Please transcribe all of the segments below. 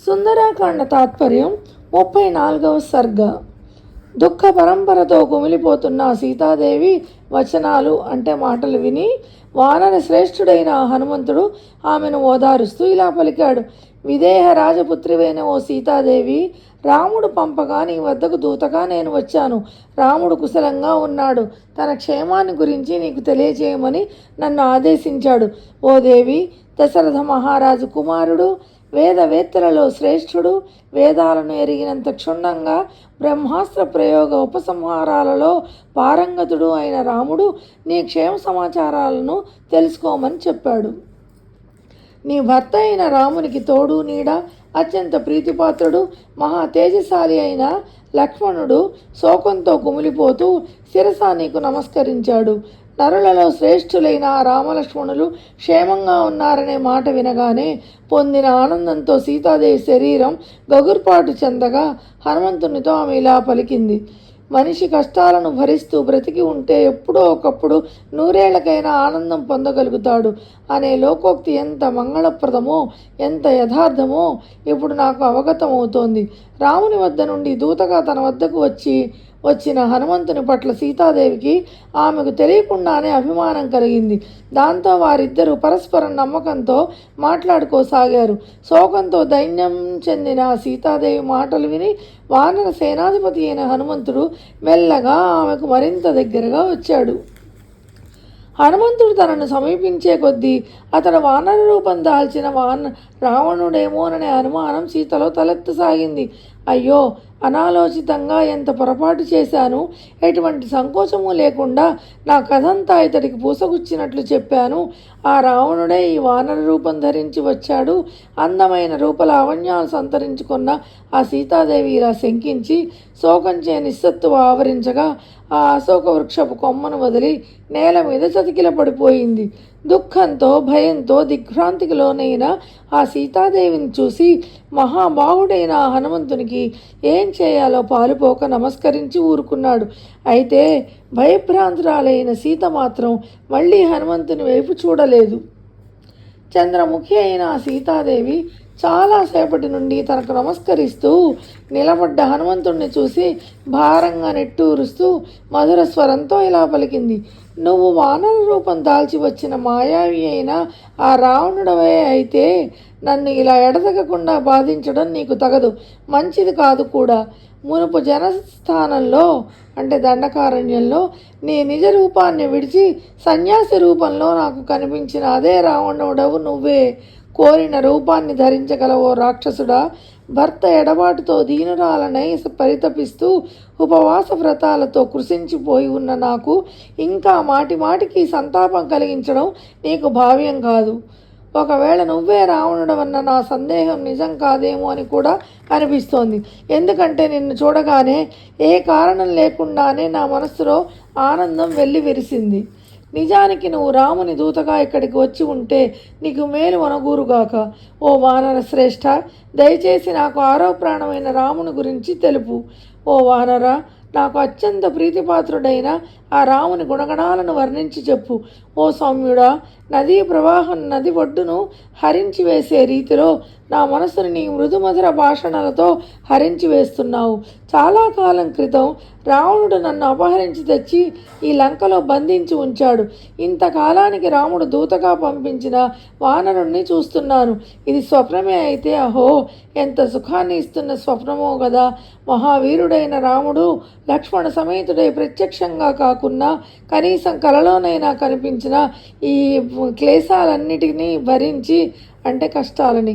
సుందరాకాండ తాత్పర్యం 34వ సర్గ. దుఃఖ పరంపరతో కుమిలిపోతున్న సీతాదేవి వచనాలు అంటే మాటలు విని వానర శ్రేష్ఠుడైన హనుమంతుడు ఆమెను ఓదారుస్తూ ఇలా పలికాడు. విదేహ రాజపుత్రివైన ఓ సీతాదేవి, రాముడు పంపగా నీ వద్దకు దూతగా నేను వచ్చాను. రాముడు కుశలంగా ఉన్నాడు. తన క్షేమాన్ని గురించి నీకు తెలియజేయమని నన్ను ఆదేశించాడు. ఓ దేవి, దశరథ మహారాజు కుమారుడు, వేదవేత్తలలో శ్రేష్ఠుడు, వేదాలను ఎరిగినంత క్షుణ్ణంగా బ్రహ్మాస్త్ర ప్రయోగ ఉపసంహారాలలో పారంగతుడు అయిన రాముడు నీ క్షేమ సమాచారాలను తెలుసుకోమని చెప్పాడు. నీ భర్త అయిన రామునికి తోడు నీడ, అత్యంత ప్రీతిపాత్రుడు, మహా తేజశాలి అయిన లక్ష్మణుడు శోకంతో కుమిలిపోతూ శిరస నీకు నమస్కరించాడు. నరులలో శ్రేష్ఠులైన రామలక్ష్మణులు క్షేమంగా ఉన్నారనే మాట వినగానే పొందిన ఆనందంతో సీతాదేవి శరీరం గగుర్పాటు చెందగా హనుమంతునితో ఆమె ఇలా పలికింది. మనిషి కష్టాలను భరిస్తూ బ్రతికి ఉంటే ఎప్పుడో ఒకప్పుడు నూరేళ్లకైనా ఆనందం పొందగలుగుతాడు అనే లోకోక్తి ఎంత మంగళప్రదమో, ఎంత యథార్థమో ఇప్పుడు నాకు అవగతమవుతోంది. రాముని వద్ద నుండి దూతగా తన వద్దకు వచ్చిన హనుమంతుని పట్ల సీతాదేవికి ఆమెకు తెలియకుండానే అభిమానం కలిగింది. దాంతో వారిద్దరూ పరస్పరం నమ్మకంతో మాట్లాడుకోసాగారు. శోకంతో దైన్యం చెందిన సీతాదేవి మాటలు విని వానర సేనాధిపతి అయిన హనుమంతుడు మెల్లగా ఆమెకు మరింత దగ్గరగా వచ్చాడు. హనుమంతుడు తనను సమీపించే కొద్దీ అతడు వానర రూపం దాల్చిన రావణుడేమోననే అనుమానం సీతలో తలెత్తసాగింది. అయ్యో, అనాలోచితంగా ఎంత పొరపాటు చేశాను. ఎటువంటి సంకోచము లేకుండా నా కథంతా ఇతడికి పూసగుచ్చినట్లు చెప్పాను. ఆ రావణుడే ఈ వానర రూపం ధరించి వచ్చాడు. అందమైన రూపలావణ్యాలు సంతరించుకున్న ఆ సీతాదేవి ఇలా శంకించి శోకంచే నిస్సత్తువ ఆవరించగా ఆ అశోక వృక్షపు కొమ్మను వదిలి నేల మీద చతికిల పడిపోయింది. దుఃఖంతో భయంతో దిగ్భ్రాంతికి లోనైన ఆ సీతాదేవిని చూసి మహాబాహుడైన హనుమంతునికి ఏం చేయాలో పాలుపోక నమస్కరించి ఊరుకున్నాడు. అయితే భయభ్రాంతురాలైన సీత మాత్రం మళ్ళీ హనుమంతుని వైపు చూడలేదు. చంద్రముఖి అయిన ఆ సీతాదేవి చాలాసేపటి నుండి తనకు నమస్కరిస్తూ నిలబడ్డ హనుమంతుడిని చూసి భారంగా నెట్టూరుస్తూ మధుర స్వరంతో ఇలా పలికింది. నువ్వు వానర రూపం దాల్చి వచ్చిన మాయావి అయిన ఆ రావణుడవే అయితే నన్ను ఇలా ఎడతెగకుండా బాధించడం నీకు తగదు, మంచిది కాదు కూడా. మునుపు జనస్థానంలో అంటే దండకారణ్యంలో నీ నిజ రూపాన్ని విడిచి సన్యాసి రూపంలో నాకు కనిపించిన అదే రావణుడవు నువ్వే. కోరిన రూపాన్ని ధరించగలవో రాక్షసుడా. భర్త ఎడబాటుతో దీనురాలనై పరితపిస్తూ ఉపవాస వ్రతాలతో కృషించిపోయి ఉన్న నాకు ఇంకా మాటిమాటికి సంతాపం కలిగించడం నీకు భావ్యం కాదు. ఒకవేళ నువ్వే రావణుడవన్న నా సందేహం నిజం కాదేమో అని కూడా అనిపిస్తోంది. ఎందుకంటే నిన్ను చూడగానే ఏ కారణం లేకుండానే నా మనస్సులో ఆనందం వెళ్ళి విరిసింది. నిజానికి నువ్వు రాముని దూతగా ఇక్కడికి వచ్చి ఉంటే నీకు మేలు వనగూరుగాక. ఓ వానర శ్రేష్ఠ, దయచేసి నాకు ఆరో ప్రాణమైన రాముని గురించి తెలుపు. ఓ వానర, నాకు అత్యంత ప్రీతిపాత్రుడైన ఆ రాముని గుణగణాలను వర్ణించి చెప్పు. ఓ సౌమ్యుడా, నదీ ప్రవాహం నది ఒడ్డును హరించి వేసే రీతిలో నా మనసుని నీ మృదుమధుర భాషణలతో హరించి వేస్తున్నావు. చాలా కాలం క్రితం రావణుడు నన్ను అపహరించి తెచ్చి ఈ లంకలో బంధించి ఉంచాడు. ఇంతకాలానికి రాముడు దూతగా పంపించిన వానరుణ్ణి చూస్తున్నాను. ఇది స్వప్నమే అయితే అహో, ఎంత సుఖాన్ని ఇస్తున్న స్వప్నమో కదా. మహావీరుడైన రాముడు లక్ష్మణ సమేతుడై ప్రత్యక్షంగా కాకున్నా కనీసం కలలోనైనా కనిపించిన ఈ క్లేశాలన్నిటినీ భరించి అంటే కష్టాలని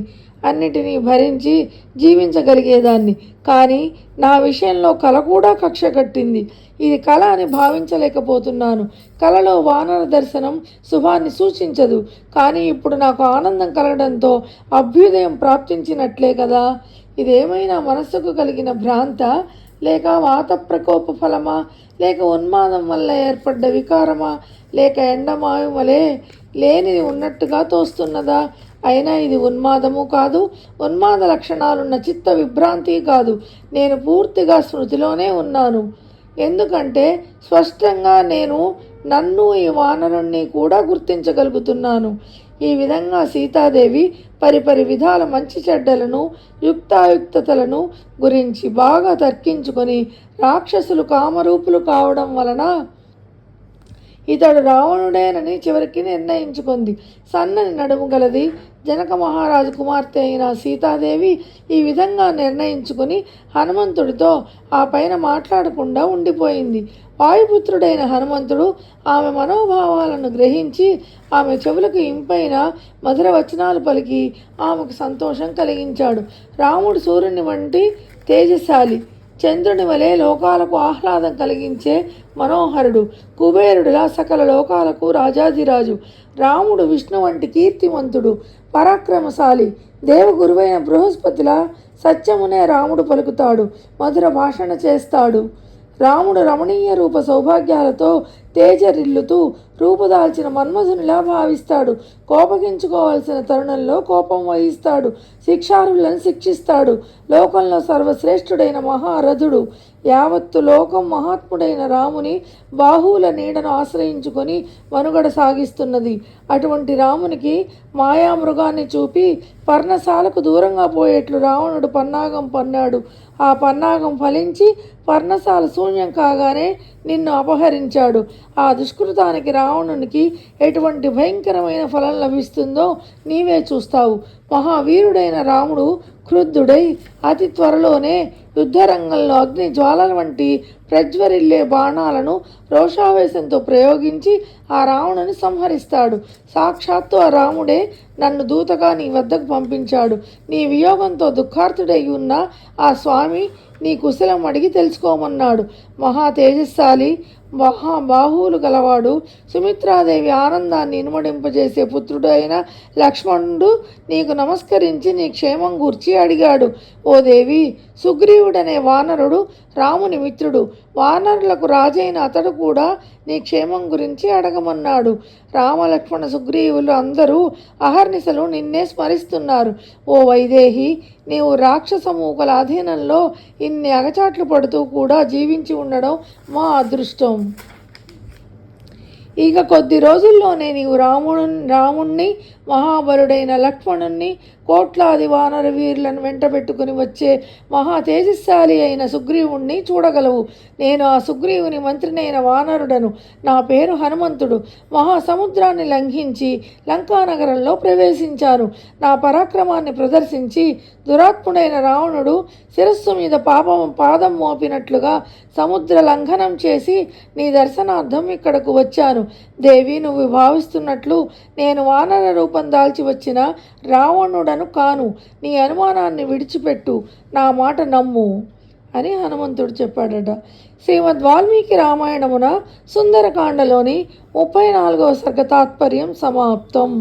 అన్నిటినీ భరించి జీవించగలిగేదాన్ని. కానీ నా విషయంలో కల కూడా కక్ష కట్టింది. ఇది కళ అని భావించలేకపోతున్నాను. కలలో వానర దర్శనం శుభాన్ని సూచించదు. కానీ ఇప్పుడు నాకు ఆనందం కలగడంతో అభ్యుదయం ప్రాప్తించినట్లే కదా. ఇదేమైనా మనస్సుకు కలిగిన భ్రాంత, లేక వాత ప్రకోప ఫలమా, లేక ఉన్మాదం వల్ల ఏర్పడ్డ వికారమా, లేక ఎండమాయం వలె లేనిది ఉన్నట్టుగా తోస్తున్నదా? అయినా ఇది ఉన్మాదము కాదు, ఉన్మాద లక్షణాలున్న చిత్త విభ్రాంతి కాదు. నేను పూర్తిగా స్మృతిలోనే ఉన్నాను. ఎందుకంటే స్పష్టంగా నేను నన్ను ఈ వానరుణ్ణి కూడా గుర్తించగలుగుతున్నాను. ఈ విధంగా సీతాదేవి పరిపరి విధాల మంచి చెడ్డలను యుక్తాయుక్తతలను గురించి బాగా తర్కించుకొని రాక్షసులు కామరూపులు కావడం వలన ఇతడు రావణుడేనని చివరికి నిర్ణయించుకుంది. సన్నని నడుము గలది జనక మహారాజు కుమార్తె అయిన సీతాదేవి ఈ విధంగా నిర్ణయించుకుని హనుమంతుడితో ఆ పైన మాట్లాడకుండా ఉండిపోయింది. వాయుపుత్రుడైన హనుమంతుడు ఆమె మనోభావాలను గ్రహించి ఆమె చెవులకు ఇంపైన మధుర వచనాలు పలికి ఆమెకు సంతోషం కలిగించాడు. రాముడు సూర్యుని వంటి తేజశాలి, చంద్రుని వలె లోకాలకు ఆహ్లాదం కలిగించే మనోహరుడు, కుబేరుడిలా సకల లోకాలకు రాజాధిరాజు. రాముడు విష్ణు వంటి కీర్తివంతుడు, పరాక్రమశాలి, దేవగురువైన బృహస్పతిలా సత్యమునే రాముడు పలుకుతాడు, మధుర భాషణ చేస్తాడు. రాముడు రమణీయ రూప సౌభాగ్యాలతో తేజరిల్లుతూ రూపుదాల్చిన మన్మధునిలా భావిస్తాడు. కోపగించుకోవాల్సిన తరుణంలో కోపం వహిస్తాడు, శిక్షార్హులను శిక్షిస్తాడు. లోకంలో సర్వశ్రేష్ఠుడైన మహారథుడు. యావత్తు లోకం మహాత్ముడైన రాముని బాహువుల నీడను ఆశ్రయించుకొని మనుగడ సాగిస్తున్నది. అటువంటి రామునికి మాయామృగాన్ని చూపి పర్ణశాలకు దూరంగా పోయేట్లు రావణుడు పన్నాగం పన్నాడు. ఆ పన్నాగం ఫలించి పర్ణశాల శూన్యం కాగానే నిన్ను అపహరించాడు. ఆ దుష్కృతానికి రావణునికి ఎటువంటి భయంకరమైన ఫలం లభిస్తుందో నీవే చూస్తావు. మహావీరుడైన రాముడు క్రుద్ధుడై అతి త్వరలోనే యుద్ధరంగంలో అగ్ని జ్వాలల వంటి ప్రజ్వరిల్లే బాణాలను రోషావేశంతో ప్రయోగించి ఆ రావణుని సంహరిస్తాడు. సాక్షాత్తు ఆ రాముడే నన్ను దూతగా నీ వద్దకు పంపించాడు. నీ వియోగంతో దుఃఖార్తుడై ఉన్న ఆ స్వామి నీ కుశలం అడిగి తెలుసుకోమన్నాడు. మహా తేజస్శాలి, మహాబాహువులు గలవాడు, సుమిత్రాదేవి ఆనందాన్ని ఇనుమడింపజేసే పుత్రుడు అయిన లక్ష్మణుడు నీకు నమస్కరించి నీ క్షేమం గూర్చి అడిగాడు. ఓ దేవి, సుగ్రీవుడనే వానరుడు రాముని మిత్రుడు. వానరులకు రాజైన అతడు కూడా నీ క్షేమం గురించి అడగమన్నాడు. రామలక్ష్మణ సుగ్రీవులు అందరూ అహర్నిశలు నిన్నే స్మరిస్తున్నారు. ఓ వైదేహి, నీవు రాక్షస మూకల అధీనంలో ఇన్ని అగచాట్లు పడుతూ కూడా జీవించి ఉండడం మా అదృష్టం. ఇక కొద్ది రోజుల్లోనే నీవు రాముణ్ణి, మహాబలుడైన లక్ష్మణుణ్ణి, కోట్లాది వానర వీరులను వెంట పెట్టుకుని వచ్చే మహా తేజస్శాలి అయిన సుగ్రీవుణ్ణి చూడగలవు. నేను ఆ సుగ్రీవుని మంత్రినైన వానరుడను. నా పేరు హనుమంతుడు. మహాసముద్రాన్ని లంఘించి లంకానగరంలో ప్రవేశించాను. నా పరాక్రమాన్ని ప్రదర్శించి దురాత్ముడైన రావణుడు శిరస్సు మీద పాదం మోపినట్లుగా సముద్ర లంఘనం చేసి నీ దర్శనార్థం ఇక్కడకు వచ్చాను. దేవి, నువ్వు భావిస్తున్నట్లు నేను వానర రూపం దాల్చి వచ్చిన రావణుడను కాను. నీ అనుమానాన్ని విడిచిపెట్టు, నా మాట నమ్ము అని హనుమంతుడు చెప్పాడట. శ్రీమద్ వాల్మీకి రామాయణమున సుందరకాండలోని 34వ సర్గ తాత్పర్యం సమాప్తం.